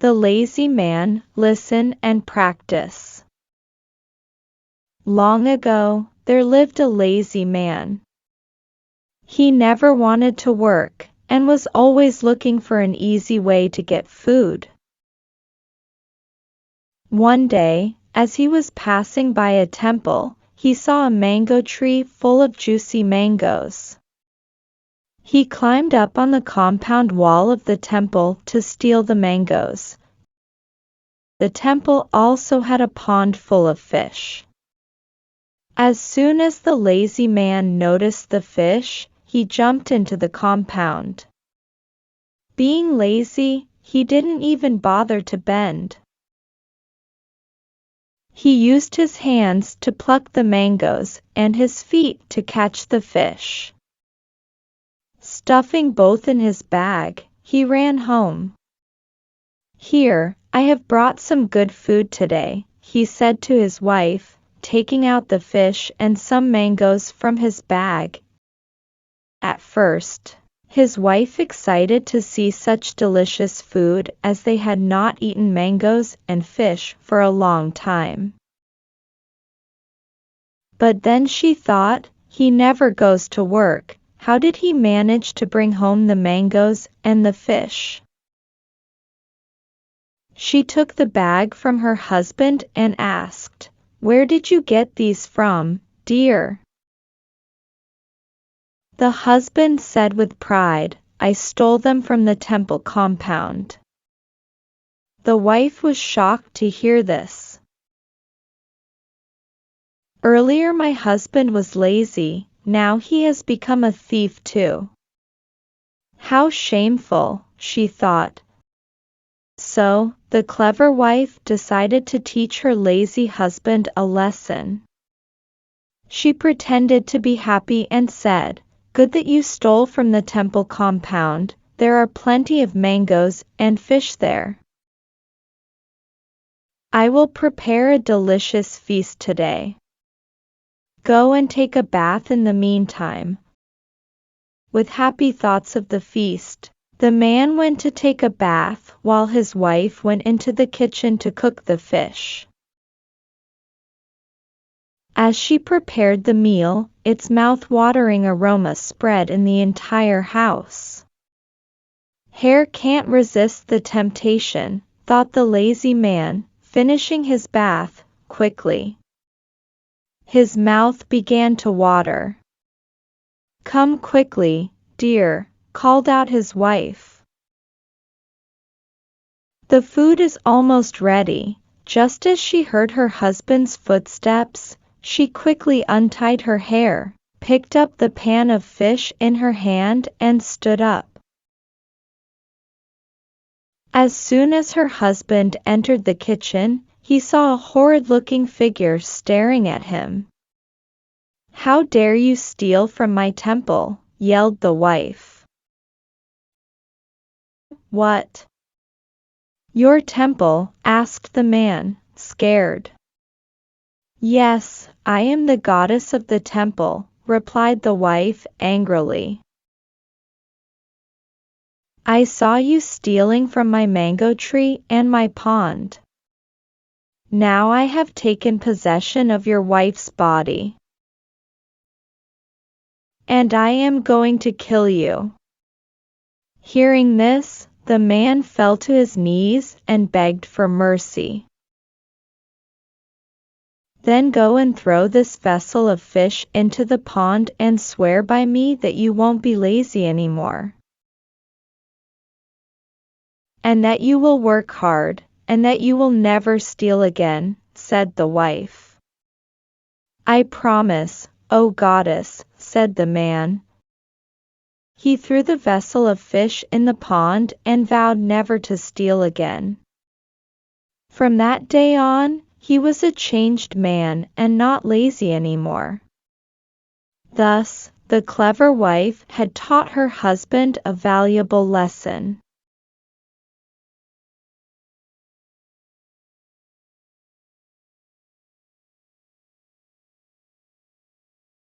The lazy man, listen and practice. Long ago, there lived a lazy man. He never wanted to work, and was always looking for an easy way to get food. One day, as he was passing by a temple, he saw a mango tree full of juicy mangoes. He climbed up on the compound wall of the temple to steal the mangoes. The temple also had a pond full of fish. As soon as the lazy man noticed the fish, he jumped into the compound. Being lazy, he didn't even bother to bend. He used his hands to pluck the mangoes and his feet to catch the fish. Stuffing both in his bag, he ran home. "Here, I have brought some good food today," he said to his wife, taking out the fish and some mangoes from his bag. At first, his wife excited to see such delicious food, as they had not eaten mangoes and fish for a long time. But then she thought, he never goes to work, how did he manage to bring home the mangoes and the fish? She took the bag from her husband and asked, "Where did you get these from, dear?" The husband said with pride, "I stole them from the temple compound." The wife was shocked to hear this. "Earlier my husband was lazy, now he has become a thief too. How shameful," she thought. So, the clever wife decided to teach her lazy husband a lesson. She pretended to be happy and said, "Good that you stole from the temple compound, there are plenty of mangoes and fish there. I will prepare a delicious feast today. Go and take a bath in the meantime." With happy thoughts of the feast, the man went to take a bath while his wife went into the kitchen to cook the fish. As she prepared the meal, its mouth-watering aroma spread in the entire house. "Hair can't resist the temptation," thought the lazy man, finishing his bath quickly. His mouth began to water. "Come quickly, dear," called out his wife. "The food is almost ready." Just as she heard her husband's footsteps, she quickly untied her hair, picked up the pan of fish in her hand and stood up. As soon as her husband entered the kitchen, he saw a horrid-looking figure staring at him. "How dare you steal from my temple?" yelled the wife. "What? Your temple?" asked the man, scared. "Yes, I am the goddess of the temple," replied the wife angrily. "I saw you stealing from my mango tree and my pond. Now I have taken possession of your wife's body, and I am going to kill you." Hearing this, the man fell to his knees and begged for mercy. "Then go and throw this vessel of fish into the pond and swear by me that you won't be lazy anymore, and that you will work hard, and that you will never steal again," said the wife. "I promise, O goddess," said the man. He threw the vessel of fish in the pond and vowed never to steal again. From that day on, he was a changed man and not lazy anymore. Thus, the clever wife had taught her husband a valuable lesson.